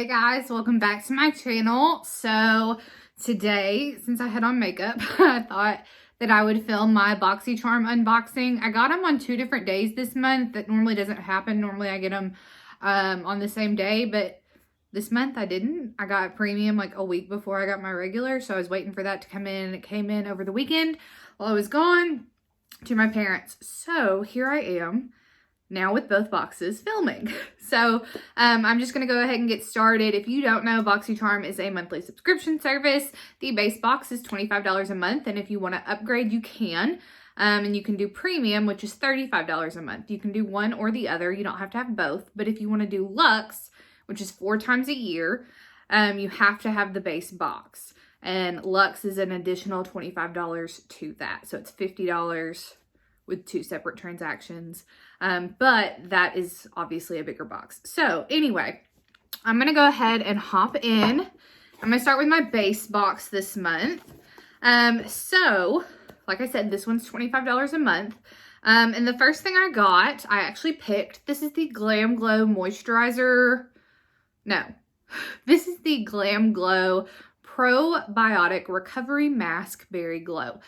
guys, welcome back to my channel. So today, since I had on makeup, I thought that I would film my Boxycharm unboxing. I got them on 2 different days this month. That normally doesn't happen. Normally I get them on the same day, but this month I didn't. I got premium like a week before I got my regular, so I was waiting for that to come in. It came in over the weekend while I was gone to my parents. So here I am now with both boxes filming. So I'm just going to go ahead and get started. If you don't know, Boxycharm is a monthly subscription service. The base box is $25 a month, and if you want to upgrade, you can. And you can do premium, which is $35 a month. You can do one or the other. You don't have to have both. But if you want to do luxe, which is 4 times a year, you have to have the base box. And luxe is an additional $25 to that. So it's $50 with 2 separate transactions. But that is obviously a bigger box. So anyway, I'm going to go ahead and hop in. I'm going to start with my base box this month. So like I said, this one's $25 a month. And the first thing I got, I actually picked, this is the GLAMGLOW moisturizer. No, this is the GLAMGLOW Probiotic Recovery Mask Berry Glow.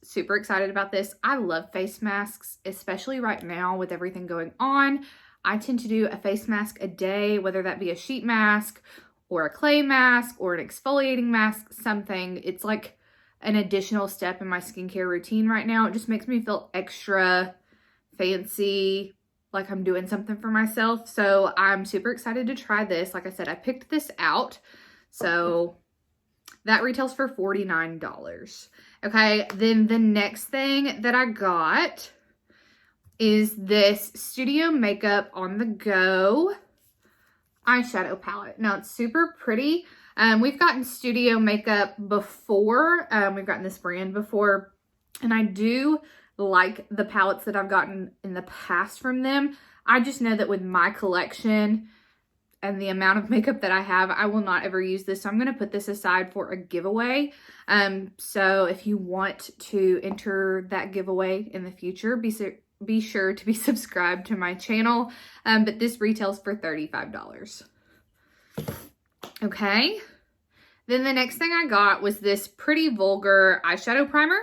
Super excited about this. I love face masks, especially right now with everything going on. I tend to do a face mask a day, whether that be a sheet mask or a clay mask or an exfoliating mask, something. It's like an additional step in my skincare routine right now. It just makes me feel extra fancy, like I'm doing something for myself. So I'm super excited to try this. Like I said, I picked this out. So that retails for $49. Okay, then the next thing that I got is this Studio Makeup On The Go eyeshadow palette. Now, it's super pretty. We've gotten Studio Makeup before. We've gotten this brand before, and I do like the palettes that I've gotten in the past from them. I just know that with my collection and the amount of makeup that I have, I will not ever use this. So I'm going to put this aside for a giveaway. So if you want to enter that giveaway in the future, be sure to be subscribed to my channel. But this retails for $35. Okay. Then the next thing I got was this Pretty Vulgar eyeshadow primer.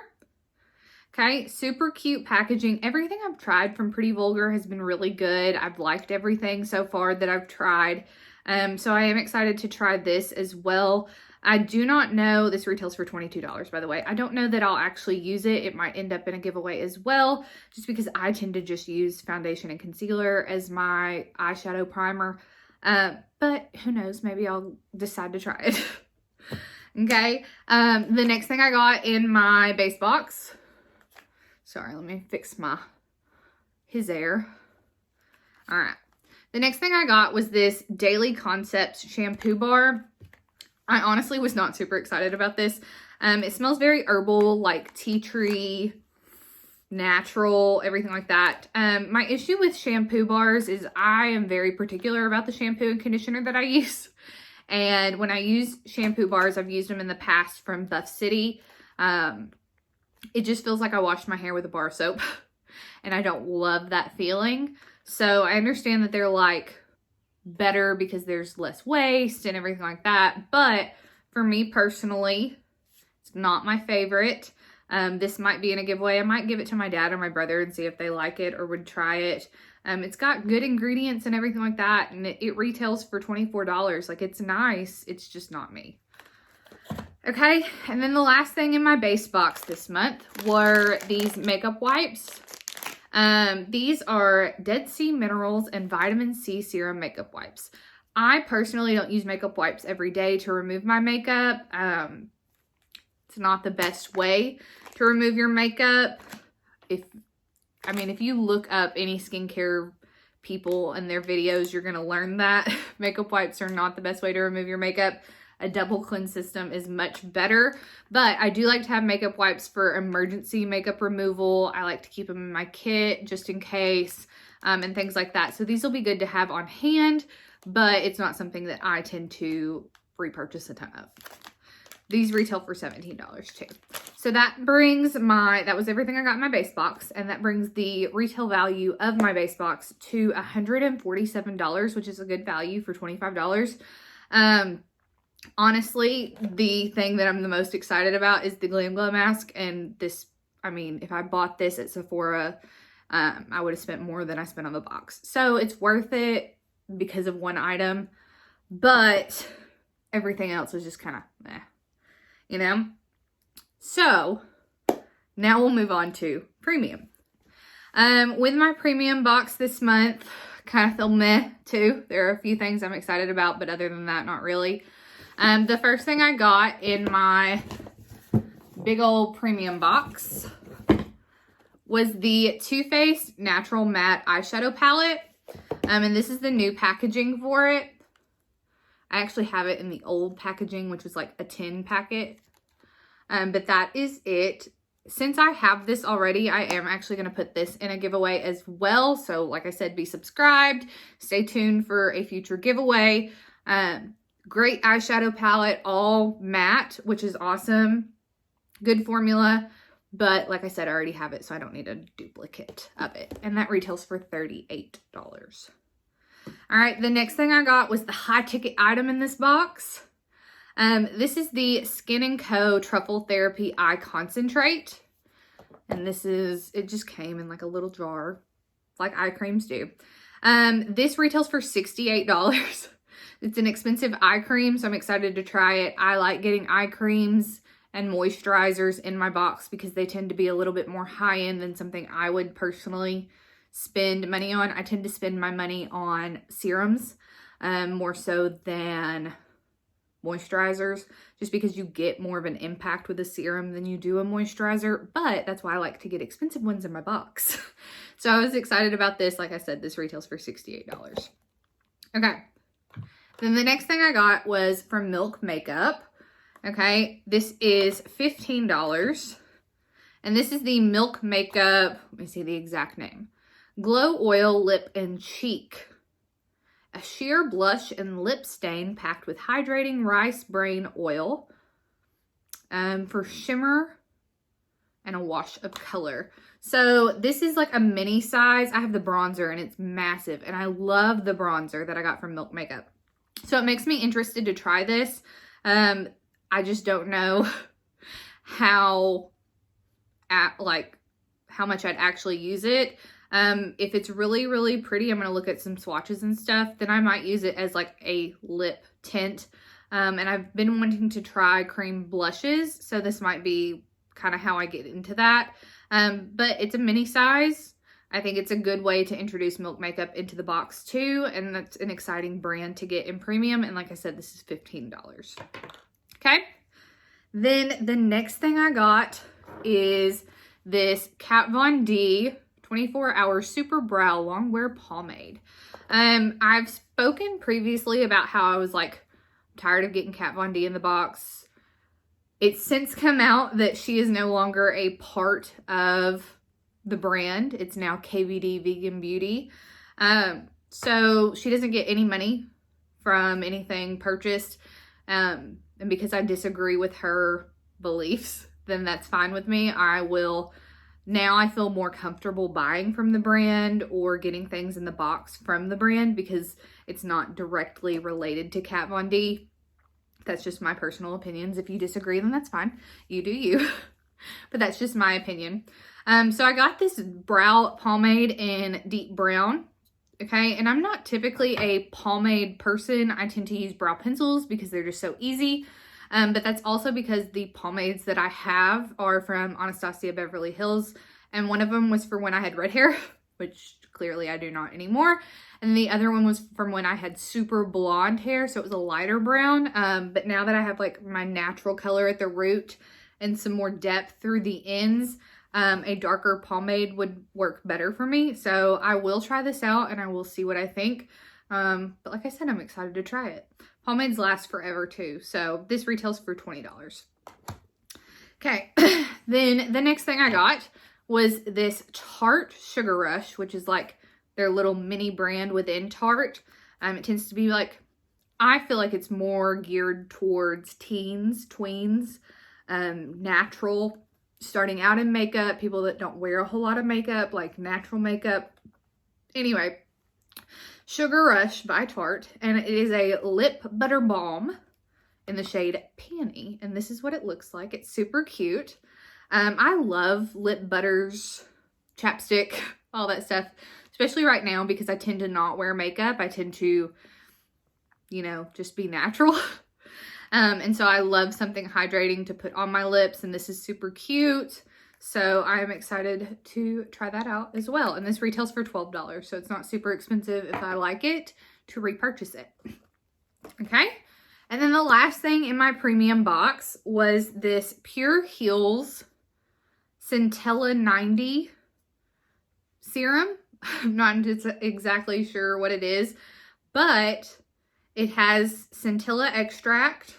Okay, super cute packaging. Everything I've tried from Pretty Vulgar has been really good. I've liked everything so far that I've tried. So I am excited to try this as well. I do not know, this retails for $22, by the way. I don't know that I'll actually use it. It might end up in a giveaway as well, just because I tend to just use foundation and concealer as my eyeshadow primer. But who knows, maybe I'll decide to try it. Okay, the next thing I got in my base box, sorry, let me fix his hair. All right. The next thing I got was this Daily Concepts shampoo bar. I honestly was not super excited about this. It smells very herbal, like tea tree, natural, everything like that. My issue with shampoo bars is I am very particular about the shampoo and conditioner that I use. And when I use shampoo bars, I've used them in the past from Buff City. It just feels like I washed my hair with a bar of soap, and I don't love that feeling. So I understand that they're like better because there's less waste and everything like that. But for me personally, it's not my favorite. This might be in a giveaway. I might give it to my dad or my brother and see if they like it or would try it. It's got good ingredients and everything like that. And it retails for $24. Like, it's nice. It's just not me. Okay, and then the last thing in my base box this month were these makeup wipes. These are Dead Sea Minerals and Vitamin C Serum makeup wipes. I personally don't use makeup wipes every day to remove my makeup. It's not the best way to remove your makeup. If you look up any skincare people and their videos, you're going to learn that makeup wipes are not the best way to remove your makeup. A double cleanse system is much better, but I do like to have makeup wipes for emergency makeup removal. I like to keep them in my kit just in case, and things like that. So these will be good to have on hand, but it's not something that I tend to repurchase a ton of. These retail for $17 too. So that brings that was everything I got in my base box, and that brings the retail value of my base box to $147, which is a good value for $25. Honestly, the thing that I'm the most excited about is the GLAMGLOW mask. And this, I mean, if I bought this at Sephora, I would have spent more than I spent on the box. So it's worth it because of one item, but everything else is just kind of meh, you know? So now we'll move on to premium. With my premium box this month, kind of feel meh too. There are a few things I'm excited about, but other than that, not really. The first thing I got in my big old premium box was the Too Faced Natural Matte Eyeshadow Palette. And this is the new packaging for it. I actually have it in the old packaging, which was like a tin packet. But that is it. Since I have this already, I am actually going to put this in a giveaway as well. So like I said, be subscribed. Stay tuned for a future giveaway. Great eyeshadow palette, all matte, which is awesome. Good formula. But like I said, I already have it, so I don't need a duplicate of it. And that retails for $38. All right, the next thing I got was the high ticket item in this box. This is the Skin&Co Truffle Therapy Eye Concentrate. And this is, it just came in like a little jar, like eye creams do. This retails for $68. It's an expensive eye cream, so I'm excited to try it. I like getting eye creams and moisturizers in my box because they tend to be a little bit more high-end than something I would personally spend money on. I tend to spend my money on serums more so than moisturizers, just because you get more of an impact with a serum than you do a moisturizer, but that's why I like to get expensive ones in my box. So I was excited about this. Like I said, this retails for $68. Okay. Then the next thing I got was from Milk Makeup. Okay, this is $15. And this is the Milk Makeup, let me see the exact name. Glow Oil Lip and Cheek. A sheer blush and lip stain packed with hydrating rice bran oil for shimmer and a wash of color. So this is like a mini size. I have the bronzer and it's massive. And I love the bronzer that I got from Milk Makeup. So it makes me interested to try this. I just don't know how much I'd actually use it. If it's really, really pretty, I'm going to look at some swatches and stuff. Then I might use it as like a lip tint. And I've been wanting to try cream blushes. So this might be kind of how I get into that. But it's a mini size. I think it's a good way to introduce Milk Makeup into the box too. And that's an exciting brand to get in premium. And like I said, this is $15. Okay. Then the next thing I got is this Kat Von D 24-hour Super Brow Longwear Pomade. I've spoken previously about how I was like tired of getting Kat Von D in the box. It's since come out that she is no longer a part of the brand. It's now KVD Vegan Beauty. So she doesn't get any money from anything purchased. And because I disagree with her beliefs, then that's fine with me. Now I feel more comfortable buying from the brand or getting things in the box from the brand because it's not directly related to Kat Von D. That's just my personal opinions. If you disagree, then that's fine. You do you. But that's just my opinion. So I got this brow pomade in deep brown. Okay, and I'm not typically a pomade person. I tend to use brow pencils because they're just so easy. But that's also because the pomades that I have are from Anastasia Beverly Hills. And one of them was for when I had red hair, which clearly I do not anymore. And the other one was from when I had super blonde hair. So it was a lighter brown. But now that I have like my natural color at the root and some more depth through the ends, a darker pomade would work better for me. So I will try this out and I will see what I think. But like I said, I'm excited to try it. Pomades last forever too. So this retails for $20. Okay. Then the next thing I got was this Tarte Sugar Rush, which is like their little mini brand within Tarte. It tends to be like, I feel like it's more geared towards teens, tweens, natural, starting out in makeup, people that don't wear a whole lot of makeup, like natural makeup. Anyway, Sugar Rush by Tarte, and it is a lip butter balm in the shade Peony, and this is what it looks like. It's super cute. I love lip butters, chapstick, all that stuff, especially right now because I tend to not wear makeup. I tend to, you know, just be natural. And so I love something hydrating to put on my lips, and this is super cute. So I'm excited to try that out as well. And this retails for $12, so it's not super expensive if I like it to repurchase it. Okay. And then the last thing in my premium box was this PUREHEALS Centella 90 serum. I'm not exactly sure what it is, but it has centella extract,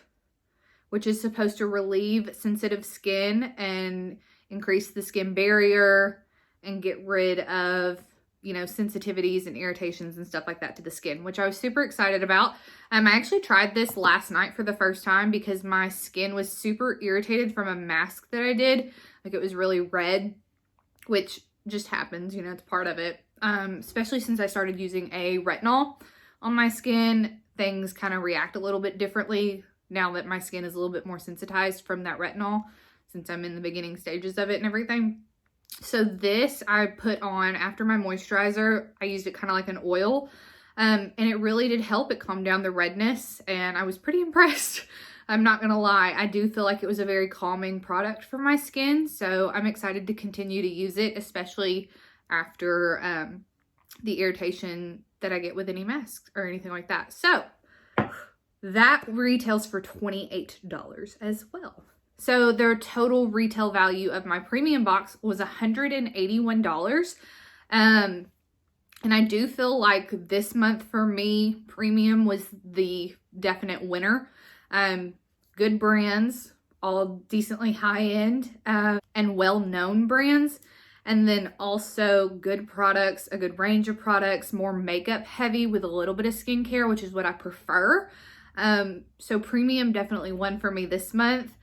which is supposed to relieve sensitive skin and increase the skin barrier and get rid of, you know, sensitivities and irritations and stuff like that to the skin, which I was super excited about. I actually tried this last night for the first time because my skin was super irritated from a mask that I did. Like, it was really red, which just happens, you know, it's part of it. Especially since I started using a retinol on my skin, things kind of react a little bit differently now that my skin is a little bit more sensitized from that retinol, since I'm in the beginning stages of it and everything. So this I put on after my moisturizer. I used it kind of like an oil, and it really did help. It calmed down the redness, and I was pretty impressed. I'm not gonna lie. I do feel like it was a very calming product for my skin, so I'm excited to continue to use it, especially after the irritation that I get with any masks or anything like that. So that retails for $28 as well. So their total retail value of my premium box was $181. And I do feel like this month for me, premium was the definite winner. Good brands, all decently high-end and well-known brands. And then also good products, a good range of products, more makeup heavy with a little bit of skincare, which is what I prefer. So premium definitely won for me this month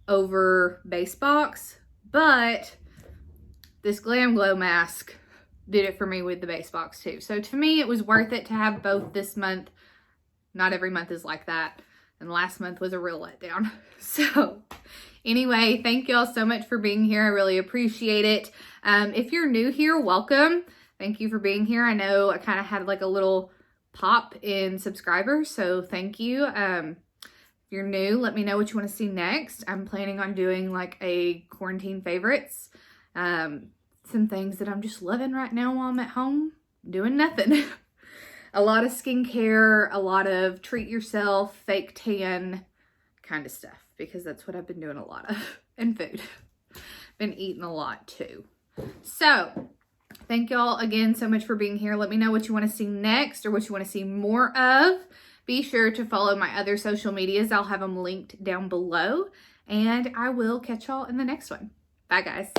over base box, but this GLAMGLOW mask did it for me with the base box too. So to me, it was worth it to have both this month. Not every month is like that. And last month was a real letdown. So anyway, thank y'all so much for being here. I really appreciate it. If you're new here, welcome. Thank you for being here. I know I kind of had like a little pop in subscribers, so thank you. If you're new, let me know what you want to see next. I'm planning on doing like a quarantine favorites. Some things that I'm just loving right now while I'm at home doing nothing. A lot of skincare, a lot of treat yourself, fake tan kind of stuff, because that's what I've been doing a lot of. And food. Been eating a lot too. So thank y'all again so much for being here. Let me know what you want to see next or what you want to see more of. Be sure to follow my other social medias. I'll have them linked down below. And I will catch y'all in the next one. Bye, guys.